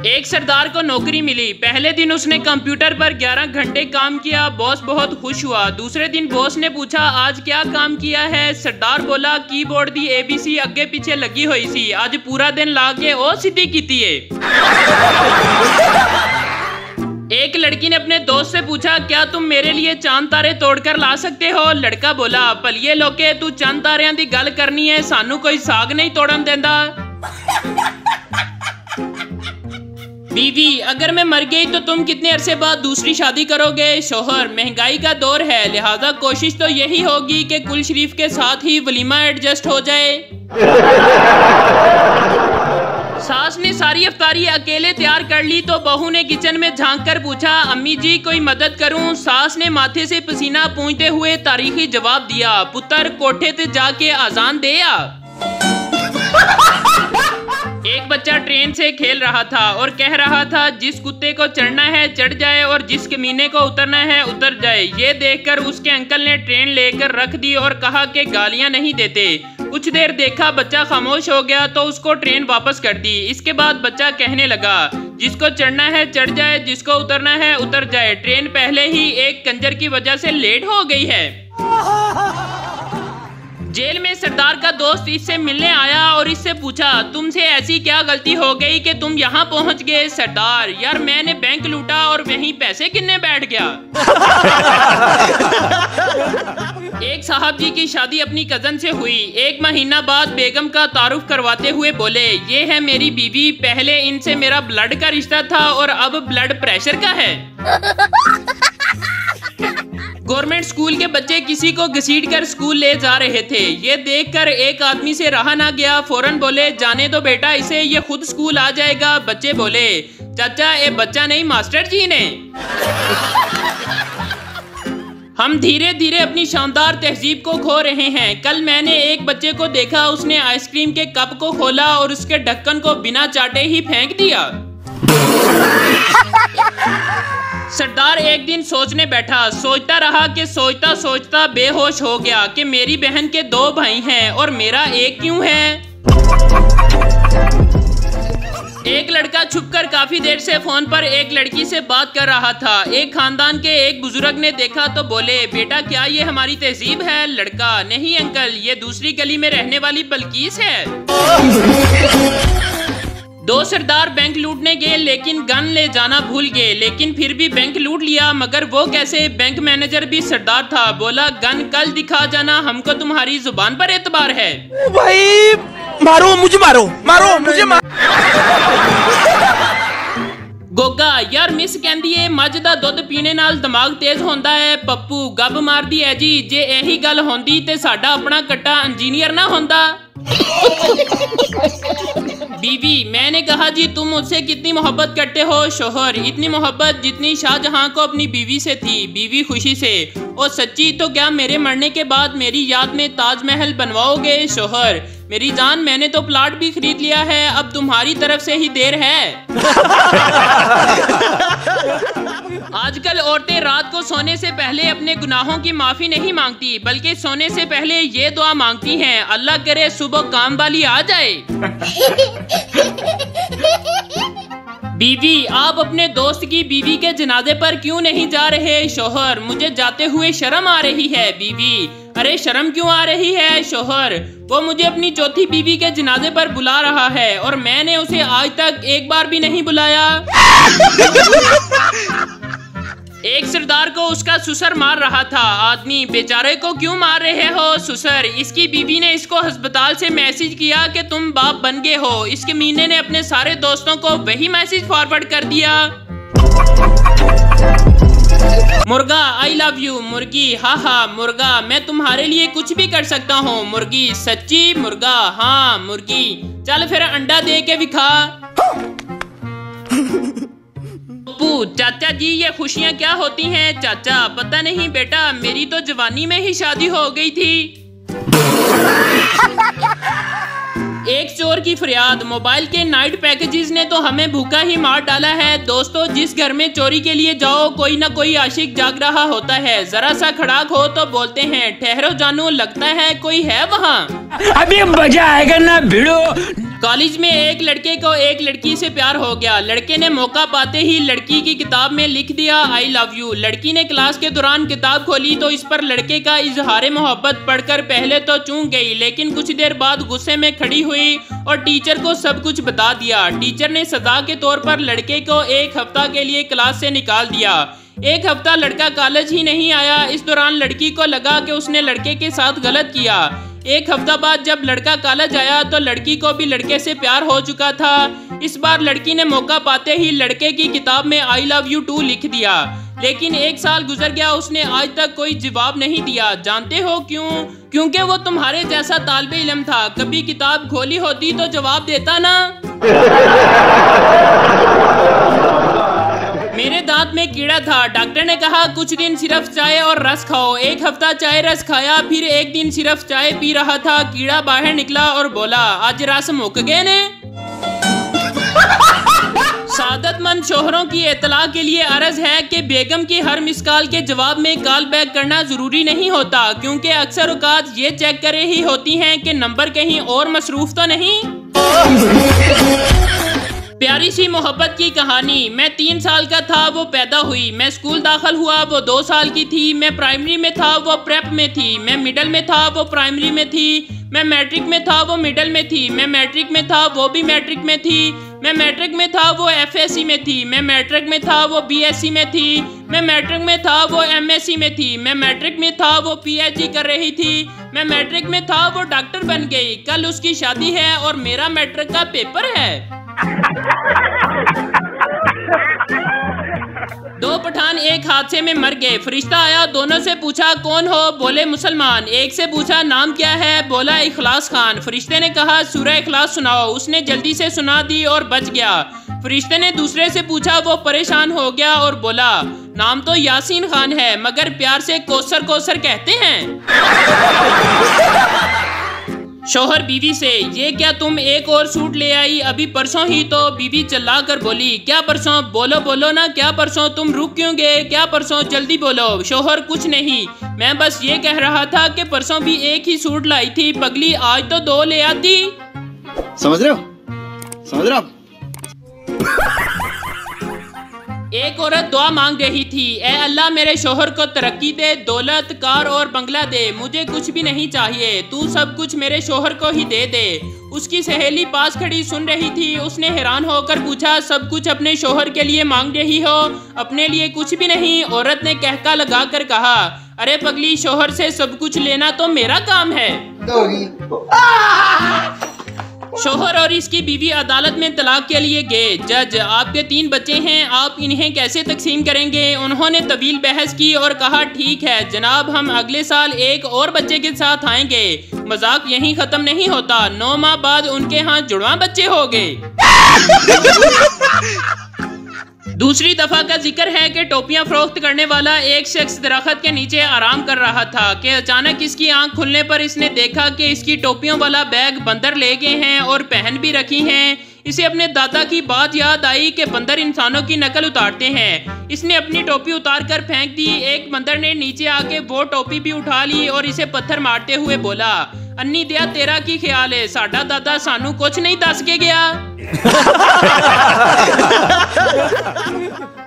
एक सरदार को नौकरी मिली। पहले दिन उसने कंप्यूटर पर 11 घंटे काम किया। बॉस बहुत खुश हुआ। दूसरे दिन बॉस ने पूछा आज क्या काम किया है। सरदार बोला कीबोर्ड दी ABC अगे पीछे लगी हुई सी, आज पूरा दिन ला के ओ सीधी की है। एक लड़की ने अपने दोस्त से पूछा क्या तुम मेरे लिए चांद तारे तोड़कर ला सकते हो। लड़का बोला भलिए लोके तू चंद तारियां दी गल करनी है, सानू कोई साग नहीं तोड़न देंदा। बीवी अगर मैं मर गई तो तुम कितने अरसे बाद दूसरी शादी करोगे। शोहर महंगाई का दौर है, लिहाजा कोशिश तो यही होगी कि कुल शरीफ के साथ ही वलीमा एडजस्ट हो जाए। सास ने सारी अफ्तारी अकेले तैयार कर ली तो बहू ने किचन में झांक कर पूछा अम्मी जी कोई मदद करूं। सास ने माथे से पसीना पोंछते हुए तारीखी जवाब दिया पुत्र कोठे ते जाके आजान दे आ। एक बच्चा ट्रेन से खेल रहा था और कह रहा था जिस कुत्ते को चढ़ना है चढ़ जाए और जिस कमीने को उतरना है उतर जाए। ये देखकर उसके अंकल ने ट्रेन लेकर रख दी और कहा कि गालियां नहीं देते। कुछ देर देखा बच्चा खामोश हो गया तो उसको ट्रेन वापस कर दी। इसके बाद बच्चा कहने लगा जिसको चढ़ना है चढ़ जाए, जिसको उतरना है उतर जाए। ट्रेन पहले ही एक कंजर की वजह से लेट हो गई है। जेल में सरदार का दोस्त इससे मिलने आया और इससे पूछा तुमसे ऐसी क्या गलती हो गई कि तुम यहाँ पहुँच गए। सरदार यार मैंने बैंक लूटा और वहीं पैसे गिनने बैठ गया। एक साहब जी की शादी अपनी कजन से हुई। एक महीना बाद बेगम का तारुफ करवाते हुए बोले ये है मेरी बीवी, पहले इनसे मेरा ब्लड का रिश्ता था और अब ब्लड प्रेशर का है। गवर्नमेंट स्कूल के बच्चे किसी को घसीट कर स्कूल ले जा रहे थे। ये देखकर एक आदमी से रहा ना गया, फौरन बोले जाने दो बेटा इसे, ये खुद स्कूल आ जाएगा। बच्चे बोले चाचा ये बच्चा नहीं मास्टर जी ने। हम धीरे धीरे अपनी शानदार तहजीब को खो रहे हैं। कल मैंने एक बच्चे को देखा, उसने आइसक्रीम के कप को खोला और उसके ढक्कन को बिना चाटे ही फेंक दिया। सरदार एक दिन सोचने बैठा, सोचता रहा कि सोचता सोचता बेहोश हो गया कि मेरी बहन के 2 भाई हैं और मेरा एक क्यों है। एक लड़का छुपकर काफी देर से फोन पर एक लड़की से बात कर रहा था। एक खानदान के एक बुजुर्ग ने देखा तो बोले बेटा क्या ये हमारी तहजीब है। लड़का नहीं अंकल ये दूसरी गली में रहने वाली बल्कीस है। 2 सरदार बैंक लूटने गए लेकिन गन ले जाना भूल गए, लेकिन फिर भी बैंक लूट लिया। मगर वो कैसे? बैंक मैनेजर भी सरदार था। बोला गन कल दिखा जाना, हमको तुम्हारी जुबान पर एतबार है। भाई मारो मुझे, मारो मुझे गोगा यार मिस कहंदी है मੱਝ ਦਾ ਦੁੱਧ पीने नाल दिमाग तेज होंदा है। पप्पू गब मारदी है जी, जे यही गल होंदी ते साडा अपना कट्टा इंजीनियर ना होंदा। बीवी मैंने कहा जी तुम मुझसे कितनी मोहब्बत करते हो। शोहर इतनी मोहब्बत जितनी शाहजहां को अपनी बीवी से थी। बीवी खुशी से ओ सच्ची तो क्या मेरे मरने के बाद मेरी याद में ताजमहल बनवाओगे। शोहर मेरी जान मैंने तो प्लाट भी खरीद लिया है, अब तुम्हारी तरफ से ही देर है। आजकल औरतें रात को सोने से पहले अपने गुनाहों की माफी नहीं मांगती, बल्कि सोने से पहले ये दुआ मांगती हैं अल्लाह करे सुबह काम वाली आ जाए। बीवी आप अपने दोस्त की बीवी के जनाजे पर क्यों नहीं जा रहे। शोहर मुझे जाते हुए शर्म आ रही है। बीवी अरे शर्म क्यों आ रही है। शोहर वो मुझे अपनी चौथी बीवी के जनाजे पर बुला रहा है और मैंने उसे आज तक एक बार भी नहीं बुलाया। एक सरदार को उसका ससुर मार रहा था। आदमी बेचारे को क्यों मार रहे हो ससुर। इसकी बीवी ने इसको अस्पताल से मैसेज किया कि तुम बाप बन गए हो। इसके मीने ने अपने सारे दोस्तों को वही मैसेज फॉरवर्ड कर दिया। मुर्गा आई लव यू। मुर्गी हा हा मुर्गा मैं तुम्हारे लिए कुछ भी कर सकता हूँ। मुर्गी सच्ची। मुर्गा हाँ। मुर्गी चल फिर अंडा दे के दिखा। चाचा जी ये खुशियाँ क्या होती हैं। चाचा पता नहीं बेटा मेरी तो जवानी में ही शादी हो गई थी। एक चोर की फरियाद, मोबाइल के नाइट पैकेजेस ने तो हमें भूखा ही मार डाला है। दोस्तों जिस घर में चोरी के लिए जाओ कोई ना कोई आशिक जाग रहा होता है। जरा सा खड़ाक हो तो बोलते हैं ठहरो जानू लगता है कोई है वहाँ। अभी मजा आएगा ना भिड़ो। कॉलेज में एक लड़के को एक लड़की से प्यार हो गया। लड़के ने मौका पाते ही लड़की की किताब में लिख दिया आई लव यू। लड़की ने क्लास के दौरान किताब खोली तो इस पर लड़के का इजहार मोहब्बत पढ़कर पहले तो चूक गई, लेकिन कुछ देर बाद गुस्से में खड़ी हुई और टीचर को सब कुछ बता दिया। टीचर ने सजा के तौर पर लड़के को एक हफ्ता के लिए क्लास से निकाल दिया। एक हफ्ता लड़का कॉलेज ही नहीं आया। इस दौरान लड़की को लगा कि उसने लड़के के साथ गलत किया। एक हफ्ता बाद जब लड़का कॉलेज आया तो लड़की को भी लड़के से प्यार हो चुका था। इस बार लड़की ने मौका पाते ही लड़के की किताब में आई लव यू टू लिख दिया, लेकिन एक साल गुजर गया, उसने आज तक कोई जवाब नहीं दिया। जानते हो क्यों? क्योंकि वो तुम्हारे जैसा तालिबे इल्म था। कभी किताब खोली होती तो जवाब देता ना। मेरे दांत में कीड़ा था। डॉक्टर ने कहा कुछ दिन सिर्फ चाय और रस खाओ। एक हफ्ता चाय रस खाया, फिर एक दिन सिर्फ चाय पी रहा था। कीड़ा बाहर निकला और बोला आज रस मुक गए ने। सादतमंद शोहरों की इत्तला के लिए अर्ज है कि बेगम की हर मिस कॉल के जवाब में कॉल बैक करना जरूरी नहीं होता, क्योंकि अक्सर औकात ये चेक कर रही होती हैं कि नंबर कहीं और मसरूफ तो नहीं। प्यारी सी मोहब्बत की कहानी। मैं 3 साल का था, वो पैदा हुई। मैं स्कूल दाखिल हुआ, वो 2 साल की थी। मैं प्राइमरी में था, वो प्रेप में थी। मैं मिडिल में था, वो प्राइमरी में थी। मैं मैट्रिक में था, वो मिडिल में थी। मैं मैट्रिक में था, वो भी मैट्रिक में थी। मैं मैट्रिक में था, वो एफएससी में थी। मैं मैट्रिक में था, वो बीएससी में थी। मैं मैट्रिक में था, वो एमएससी में थी। मैं मैट्रिक में था, वो पीएचडी कर रही थी। मैं मैट्रिक में था, वो डॉक्टर बन गई। कल उसकी शादी है और मेरा मैट्रिक का पेपर है। 2 पठान एक हादसे में मर गए। फरिश्ता आया, दोनों से पूछा कौन हो? बोले मुसलमान। एक से पूछा नाम क्या है? बोला इखलास खान। फरिश्ते ने कहा सूरह इखलास सुनाओ। उसने जल्दी से सुना दी और बच गया। फरिश्ते ने दूसरे से पूछा, वो परेशान हो गया और बोला नाम तो यासीन खान है, मगर प्यार से कौसर कौसर कहते हैं। शौहर बीवी से, ये क्या तुम एक और सूट ले आई? अभी परसों ही तो। बीवी चिल्ला कर बोली, क्या परसों? बोलो बोलो ना, क्या परसों? तुम रुक क्यों गए? क्या परसों? जल्दी बोलो। शौहर, कुछ नहीं, मैं बस ये कह रहा था कि परसों भी एक ही सूट लाई थी पगली, आज तो 2 ले आती। समझ रहे हो? समझ रहे हो? एक औरत दुआ मांग रही थी, ए अल्लाह मेरे शोहर को तरक्की दे, दौलत, कार और बंगला दे, मुझे कुछ भी नहीं चाहिए, तू सब कुछ मेरे शोहर को ही दे दे। उसकी सहेली पास खड़ी सुन रही थी। उसने हैरान होकर पूछा, सब कुछ अपने शोहर के लिए मांग रही हो, अपने लिए कुछ भी नहीं? औरत ने कहका लगा कर कहा, अरे पगली, शोहर से सब कुछ लेना तो मेरा काम है। शोहर और इसकी बीवी अदालत में तलाक के लिए गए। जज, आपके 3 बच्चे हैं, आप इन्हें कैसे तकसीम करेंगे? उन्होंने तवील बहस की और कहा, ठीक है जनाब, हम अगले साल एक और बच्चे के साथ आएंगे। मजाक यहीं खत्म नहीं होता। 9 माह बाद उनके यहाँ जुड़वा बच्चे हो गए। दूसरी दफा का जिक्र है कि टोपियां फरोख्त करने वाला एक शख्स दरख्त के नीचे आराम कर रहा था कि अचानक इसकी आंख खुलने पर इसने देखा कि इसकी टोपियों वाला बैग बंदर ले गए हैं और पहन भी रखी हैं। इसे अपने दादा की बात याद आई कि बंदर इंसानों की नकल उतारते हैं। इसने अपनी टोपी उतार कर फेंक दी। एक बंदर ने नीचे आके वो टोपी भी उठा ली और इसे पत्थर मारते हुए बोला, अन्नी दिया तेरा की ख्याल है, साडा दादा सानू कुछ नहीं दस के गया।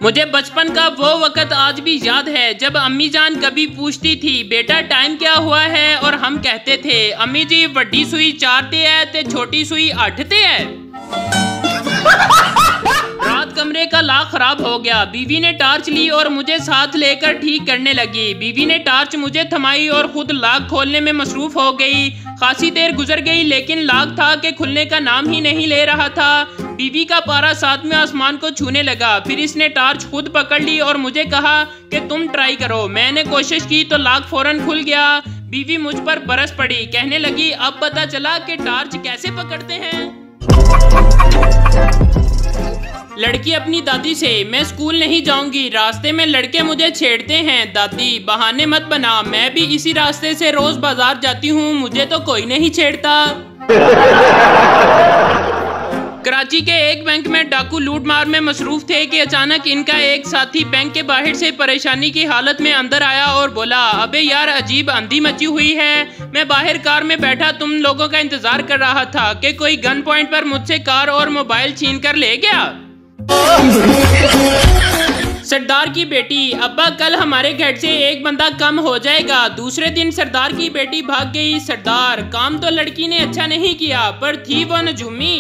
मुझे बचपन का वो वक्त आज भी याद है जब अम्मी जान कभी पूछती थी, बेटा टाइम क्या हुआ है, और हम कहते थे, अम्मी जी वड्डी सुई 4 ते है ते छोटी सुई 8 ते है। रात कमरे का लॉक खराब हो गया। बीवी ने टार्च ली और मुझे साथ लेकर ठीक करने लगी। बीवी ने टार्च मुझे थमाई और खुद लॉक खोलने में मसरूफ हो गई। खासी देर गुजर गई लेकिन लॉक था कि खुलने का नाम ही नहीं ले रहा था। बीवी का पारा 7वें आसमान को छूने लगा। फिर इसने टार्च खुद पकड़ ली और मुझे कहा कि तुम ट्राई करो। मैंने कोशिश की तो लॉक फौरन खुल गया। बीवी मुझ पर बरस पड़ी, कहने लगी, अब पता चला कि टार्च कैसे पकड़ते हैं। लड़की अपनी दादी से, मैं स्कूल नहीं जाऊंगी, रास्ते में लड़के मुझे छेड़ते हैं। दादी, बहाने मत बना, मैं भी इसी रास्ते से रोज बाजार जाती हूँ, मुझे तो कोई नहीं छेड़ता। कराची के एक बैंक में डाकू लूट मार में मसरूफ थे कि अचानक इनका एक साथी बैंक के बाहर से परेशानी की हालत में अंदर आया और बोला, अबे यार अजीब आंधी मची हुई है, मैं बाहर कार में बैठा तुम लोगों का इंतजार कर रहा था कि कोई गन पॉइंट पर मुझसे कार और मोबाइल छीन कर ले गया। सरदार की बेटी, अब्बा कल हमारे घर से एक बंदा कम हो जाएगा। दूसरे दिन सरदार की बेटी भाग गई। सरदार, काम तो लड़की ने अच्छा नहीं किया पर थी वो नजूमी।